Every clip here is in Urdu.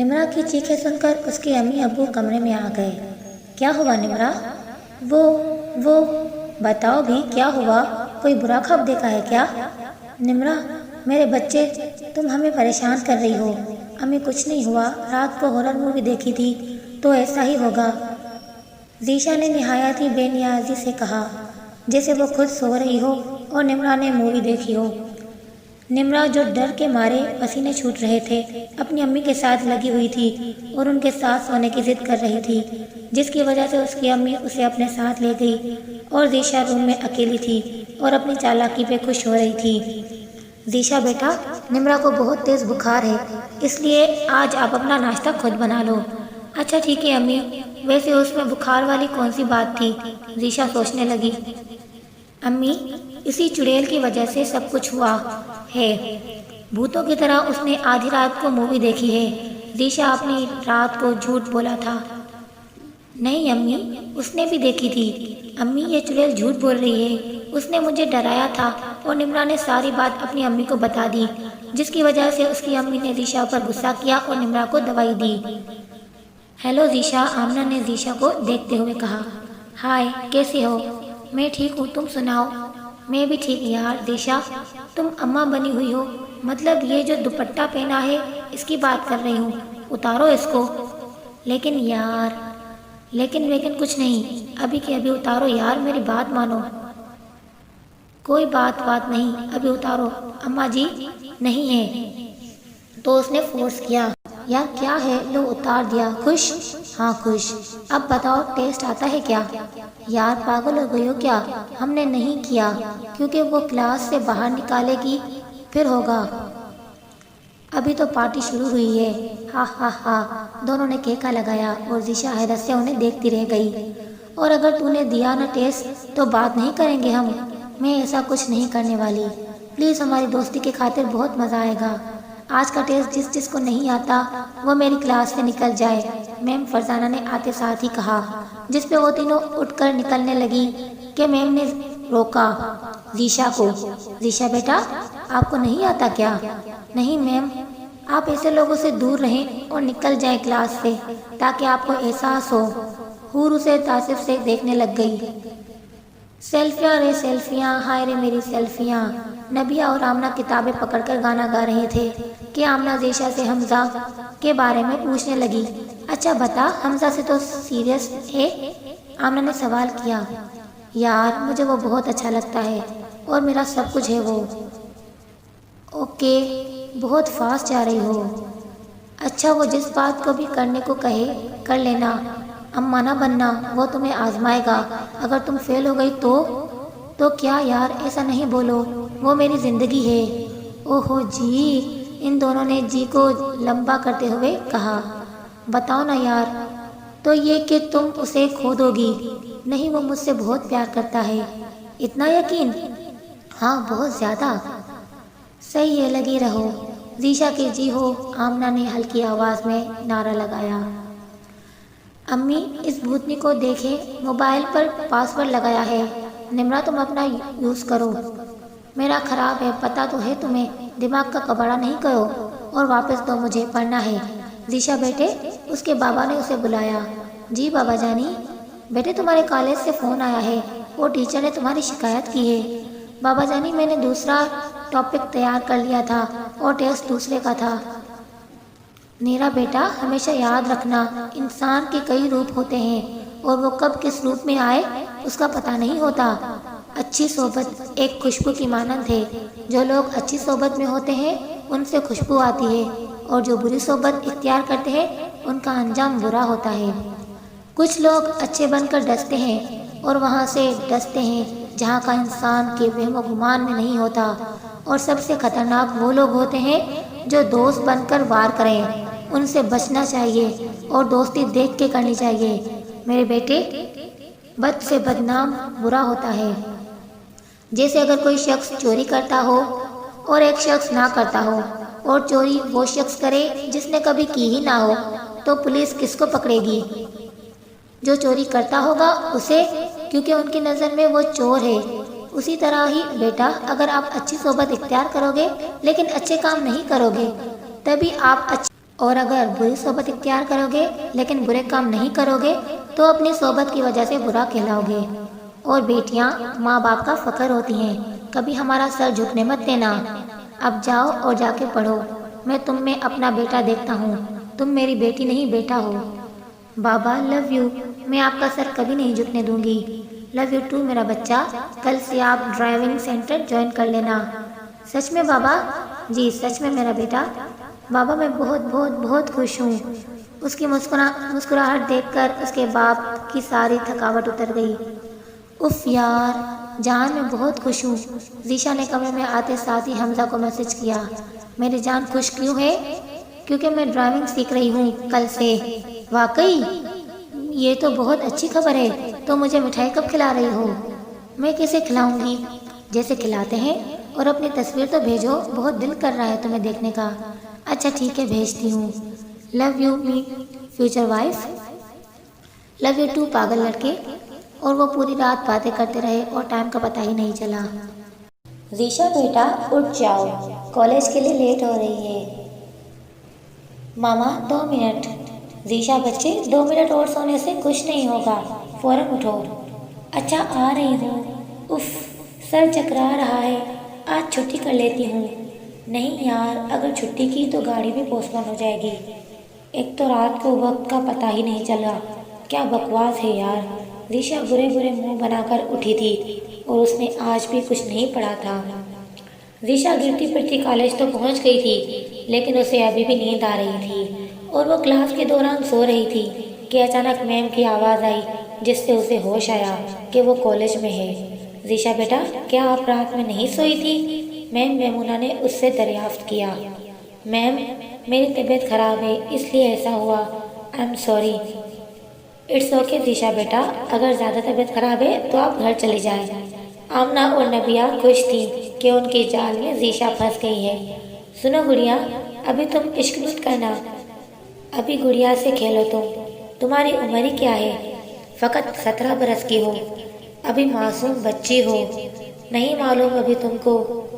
نمرا کی چیخیں سن کر اس کے امی ابو کمرے میں آ گئے۔ کیا ہوا نمرا؟ وہ بتاؤ بھی کیا ہوا؟ کوئی برا خواب دیکھا ہے کیا؟ نمرا، میرے بچے، تم ہمیں پریشان کر رہی ہو۔ امی کچھ نہیں ہوا، رات کو ہارر مووی دیکھی تھی تو ایسا ہی ہوگا، ذیشا نے نہایت ہی بے نیازی سے کہا، جیسے وہ خود سو رہی ہو اور نمرا نے مووی دیکھی ہو۔ نمرا جو ڈر کے مارے پسینے چھوٹ رہے تھے اپنی امی کے ساتھ لگی ہوئی تھی اور ان کے ساتھ سونے کی ضد کر رہی تھی، جس کی وجہ سے اس کی امی اسے اپنے ساتھ لے گئی اور ذیشا روم میں اکیلی تھی اور اپنی چالاکی پہ خوش ہو رہی تھی۔ ذیشا بیٹا، نمرا کو بہت تیز بخار ہے، اس لیے آج آپ اپنا ناشتہ خود بنا لو۔ اچھا ٹھیک ہے امی، ویسے اس میں بخار والی کون سی بات تھی؟ ذیشا سوچنے لگی۔ امی، اسی چڑیل کی وجہ سے سب کچھ ہوا ہے، بھوتوں کی طرح اس نے آدھی رات کو مووی دیکھی ہے۔ ذیشا اپنی رات کو جھوٹ بولا تھا۔ نہیں امی، اس نے بھی دیکھی تھی۔ امی، یہ چڑیل جھوٹ بول رہی ہے، اس نے مجھے ڈرایا تھا۔ اور نمرا نے ساری بات اپنی امی کو بتا دی، جس کی وجہ سے اس کی امی نے ذیشا پر غصہ کیا اور نمرا کو دوائی دی۔ ہیلو ذیشا، آمنہ نے ذیشا کو دیکھتے ہوئے کہا۔ ہائے، کیسے ہو؟ میں ٹھیک ہوں، تم سناؤ؟ میں بھی ٹھیک یار۔ ذیشا، تم اماں بنی ہوئی ہو، مطلب یہ جو دوپٹہ پہنا ہے اس کی بات کر رہی ہوں، اتارو اس کو۔ لیکن یار، لیکن کچھ نہیں، ابھی کے ابھی اتارو یار، میری بات مانو۔ کوئی بات نہیں، ابھی اتارو۔ اماں جی نہیں ہے تو اس نے فورس کیا۔ یار کیا ہے، لو اتار دیا۔ خوش؟ ہاں خوش۔ اب بتاؤ ٹیسٹ آتا ہے کیا؟ یار پاگل ہو گئی ہو کیا؟ ہم نے نہیں کیا، کیونکہ وہ کلاس سے باہر نکالے گی پھر ہوگا۔ ابھی تو پارٹی شروع ہوئی ہے۔ ہاں ہاں ہاں، دونوں نے کیکا لگایا اور ذیشا حیرت سے انہیں دیکھتی رہ گئی۔ اور اگر تو نے دیا نہ ٹیسٹ تو بات نہیں کریں گے ہم؟ میں ایسا کچھ نہیں کرنے والی، پلیز، ہماری دوستی کی خاطر بہت مزہ آئے گا۔ آج کا ٹیسٹ جس کو نہیں آتا وہ میری کلاس سے نکل جائے، میم فرزانہ نے آتے ساتھ ہی کہا، جس پہ وہ تینوں اٹھ کر نکلنے لگی کہ میم نے روکا ذیشا کو۔ ذیشا بیٹا، آپ کو نہیں آتا کیا؟ نہیں میم، آپ ایسے لوگوں سے دور رہیں اور نکل جائیں کلاس سے تاکہ آپ کو احساس ہو۔ حور اسے تعصب سے دیکھنے لگ گئی۔ سیلفیاں رے سیلفیاں، ہائے رے میری سیلفیاں۔ نبیہ اور آمنہ کتابیں پکڑ کر گانا گا رہے تھے کہ آمنہ ذیشا سے حمزہ کے بارے میں پوچھنے لگی۔ اچھا بتا، حمزہ سے تو سیریس ہے؟ آمنہ نے سوال کیا۔ یار مجھے وہ بہت اچھا لگتا ہے اور میرا سب کچھ ہے وہ۔ اوکے، بہت فاسٹ جا رہی ہو۔ اچھا، وہ جس بات کو بھی کرنے کو کہے کر لینا، اماں نہ بننا، وہ تمہیں آزمائے گا، اگر تم فیل ہو گئی تو کیا؟ یار ایسا نہیں بولو، وہ میری زندگی ہے۔ اوہو جی، ان دونوں نے جی کو لمبا کرتے ہوئے کہا۔ بتاؤ نا یار، تو یہ کہ تم اسے کھو دو گی؟ نہیں، وہ مجھ سے بہت پیار کرتا ہے۔ اتنا یقین؟ ہاں بہت زیادہ۔ صحیح ہے، لگی رہو۔ ذیشا کے جی ہو، آمنہ نے ہلکی آواز میں نعرہ لگایا۔ امی، اس بھوتنی کو دیکھیں، موبائل پر پاسورڈ لگایا ہے۔ نمرا تم اپنا یوز کرو، میرا خراب ہے، پتہ تو ہے تمہیں، دماغ کا کباڑہ نہیں کرو، اور واپس دو، مجھے پڑھنا ہے۔ ذیشا بیٹے، اس کے بابا نے اسے بلایا۔ جی بابا جانی؟ بیٹے تمہارے کالج سے فون آیا ہے، وہ ٹیچر نے تمہاری شکایت کی ہے۔ بابا جانی، میں نے دوسرا ٹاپک تیار کر لیا تھا اور ٹیسٹ دوسرے کا تھا۔ نیرا بیٹا، ہمیشہ یاد رکھنا، انسان کے کئی روپ ہوتے ہیں اور وہ کب کس روپ میں آئے اس کا پتہ نہیں ہوتا۔ اچھی صحبت ایک خوشبو کی مانند ہے، جو لوگ اچھی صحبت میں ہوتے ہیں ان سے خوشبو آتی ہے، اور جو بری صحبت اختیار کرتے ہیں ان کا انجام برا ہوتا ہے۔ کچھ لوگ اچھے بن کر ڈستے ہیں اور وہاں سے ڈستے ہیں جہاں کا انسان کے وہم و گمان میں نہیں ہوتا، اور سب سے خطرناک وہ لوگ ہوتے ہیں جو دوست بن کر وار کریں، ان سے بچنا چاہیے اور دوستی دیکھ کے کرنی چاہیے۔ میرے بیٹے، بد سے بدنام برا ہوتا ہے، جیسے اگر کوئی شخص چوری کرتا ہو اور ایک شخص نہ کرتا ہو، اور چوری وہ شخص کرے جس نے کبھی کی ہی نہ ہو، تو پولیس کس کو پکڑے گی؟ جو چوری کرتا ہوگا اسے، کیونکہ ان کی نظر میں وہ چور ہے۔ اسی طرح ہی بیٹا، اگر آپ اچھی صحبت اختیار کرو گے لیکن اچھے کام نہیں کرو گے، تبھی آپ اور اگر بری صحبت اختیار کرو گے لیکن برے کام نہیں کرو گے تو اپنی صحبت کی وجہ سے برا کہلاؤ گے۔ اور بیٹیاں ماں باپ کا فخر ہوتی ہیں، کبھی ہمارا سر جھکنے مت دینا۔ اب جاؤ اور جا کے پڑھو، میں تم میں اپنا بیٹا دیکھتا ہوں، تم میری بیٹی نہیں بیٹا ہو۔ بابا لو یو، میں آپ کا سر کبھی نہیں جھکنے دوں گی۔ لو یو ٹو میرا بچہ، کل سے آپ ڈرائیونگ سینٹر جوائن کر لینا۔ سچ میں بابا؟ جی سچ میں میرا بیٹا۔ بابا میں بہت بہت بہت خوش ہوں۔ اس کی مسکراہٹ دیکھ کر اس کے باپ کی ساری تھکاوٹ اتر گئی۔ اف یار جان میں بہت خوش ہوں۔ ذیشا نے کمرے میں آتے ساتھ ہی حمزہ کو میسج کیا، میری جان خوش کیوں ہے؟ کیونکہ میں ڈرائیونگ سیکھ رہی ہوں کل سے۔ واقعی؟ یہ تو بہت اچھی خبر ہے، تو مجھے مٹھائی کب کھلا رہی ہو؟ میں کیسے کھلاؤں گی؟ جیسے کھلاتے ہیں، اور اپنی تصویر تو بھیجو، بہت دل کر رہا ہے تمہیں دیکھنے کا۔ اچھا ٹھیک ہے بھیجتی ہوں۔ Love you me future wife. Love you too پاگل لڑکے۔ اور وہ پوری رات باتیں کرتے رہے اور ٹائم کا پتہ ہی نہیں چلا۔ ذیشا بیٹا اٹھ جاؤ، کالج کے لیے لیٹ ہو رہی ہے۔ ماما 2 منٹ۔ ذیشا بچے 2 منٹ اور سونے سے کچھ نہیں ہوگا، فوراً اٹھو۔ اچھا آ رہی ہوں۔ اف سر چکرا رہا ہے، آج چھٹی کر لیتی ہوں۔ نہیں یار، اگر چھٹی کی تو گاڑی بھی پوسٹ پون ہو جائے گی۔ ایک تو رات کو وقت کا پتہ ہی نہیں چلا، کیا بکواس ہے یار۔ ذیشا برے برے منہ بنا کر اٹھی تھی اور اس نے آج بھی کچھ نہیں پڑھا تھا۔ ذیشا گرتی پھرتی کالج تو پہنچ گئی تھی، لیکن اسے ابھی بھی نیند آ رہی تھی اور وہ کلاس کے دوران سو رہی تھی کہ اچانک میم کی آواز آئی، جس سے اسے ہوش آیا کہ وہ کالج میں ہے۔ ذیشا بیٹا کیا آپ رات میں نہیں سوئی تھی؟ میم میمونہ نے اس سے دریافت کیا۔ میم میری طبیعت خراب ہے اس لیے ایسا ہوا، I am sorry. It's okay Zeesha بیٹا، اگر زیادہ طبیعت خراب ہے تو آپ گھر چلے جائیں۔ آمنہ اور نبیہ خوش تھیں کہ ان کی جال میں ذیشا پھنس گئی ہے۔ سنو گڑیا، ابھی تم عشق مت کرنا، ابھی گڑیا سے کھیلو۔ تمہاری عمر ہی کیا ہے؟ فقط 17 برس کی ہو، ابھی معصوم بچی ہو۔ نہیں معلوم ابھی تم کو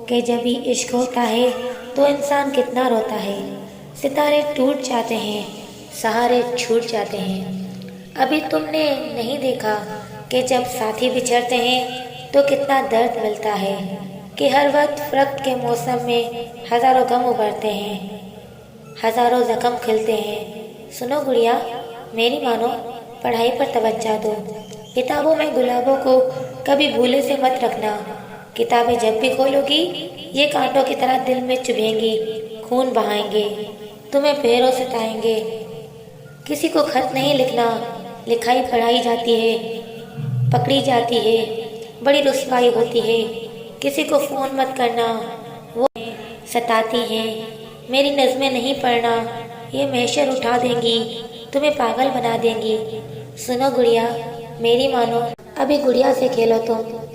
کہ جب بھی عشق ہوتا ہے تو انسان کتنا روتا ہے، ستارے ٹوٹ جاتے ہیں، سہارے چھوٹ جاتے ہیں۔ ابھی تم نے نہیں دیکھا کہ جب ساتھی بچھڑتے ہیں تو کتنا درد ملتا ہے، کہ ہر وقت فراق کے موسم میں ہزاروں غم ابھرتے ہیں، ہزاروں زخم کھلتے ہیں۔ سنو گڑیا، میری مانو، پڑھائی پر توجہ دو، کتابوں میں گلابوں کو کبھی بھولے سے مت رکھنا۔ کتابیں جب بھی کھولو گی یہ کانٹوں کی طرح دل میں چبھیں گی، خون بہائیں گے، تمہیں پیروں سے ٹائیں گے۔ کسی کو خط نہیں لکھنا، لکھائی پڑھائی جاتی ہے، پکڑی جاتی ہے، بڑی رسوائی ہوتی ہے۔ کسی کو فون مت کرنا، وہ ستاتی ہیں۔ میری نظمیں نہیں پڑھنا، یہ محشر اٹھا دیں گی، تمہیں پاگل بنا دیں گی۔ سنو گڑیا، میری مانو، ابھی گڑیا سے کھیلو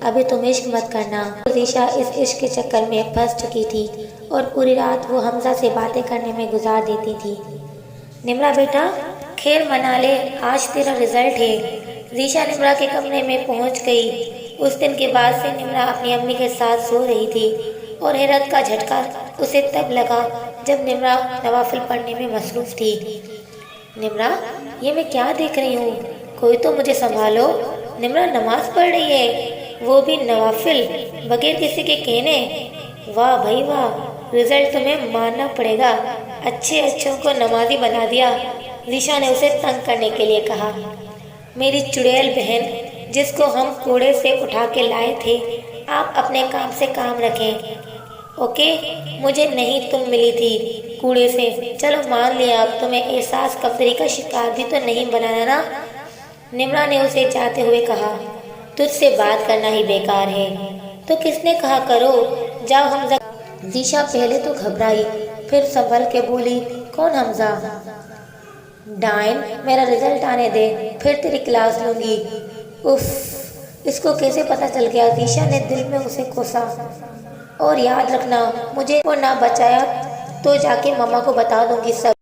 ابھی تم عشق مت کرنا۔ ذیشا اس عشق کے چکر میں پھنس چکی تھی اور پوری رات وہ حمزہ سے باتیں کرنے میں گزار دیتی تھی۔ نمرا بیٹا خیر منا لے، آج تیرا رزلٹ ہے۔ ذیشا نمرا کے کمرے میں پہنچ گئی۔ اس دن کے بعد سے نمرا اپنی امی کے ساتھ سو رہی تھی اور حیرت کا جھٹکا اسے تب لگا جب نمرا نوافل پڑھنے میں مصروف تھی۔ نمرا یہ میں کیا دیکھ رہی ہوں؟ کوئی تو مجھے سنبھالو، نمرا نماز پڑھ رہی ہے، وہ بھی نوافل، بغیر کسی کے کہنے۔ واہ بھائی واہ، رزلٹ تمہیں ماننا پڑے گا، اچھے اچھوں کو نمازی بنا دیا۔ ذیشا نے اسے تنگ کرنے کے لیے کہا۔ میری چڑیل بہن جس کو ہم کوڑے سے اٹھا کے لائے تھے، آپ اپنے کام سے کام رکھیں، اوکے؟ مجھے نہیں تم ملی تھی کوڑے سے، چلو مان لیا، اب تمہیں احساس کمتری کا شکار بھی تو نہیں بنانا نا؟ نمرا نے اسے جاتے ہوئے کہا۔ تجھ سے بات کرنا ہی بیکار ہے، تو کس نے کہا کرو، جاؤ حمزہ۔ ذیشا پہلے تو گھبرائی، پھر سنبھل کے بولی، کون حمزہ؟ ڈائن، میرا رزلٹ آنے دے، پھر تیری کلاس لوں گی۔ اف، اس کو کیسے پتہ چل گیا؟ ذیشا نے دل میں اسے کوسا۔ اور یاد رکھنا، مجھے وہ نہ بچایا تو جا کے ماما کو بتا دوں گی سب۔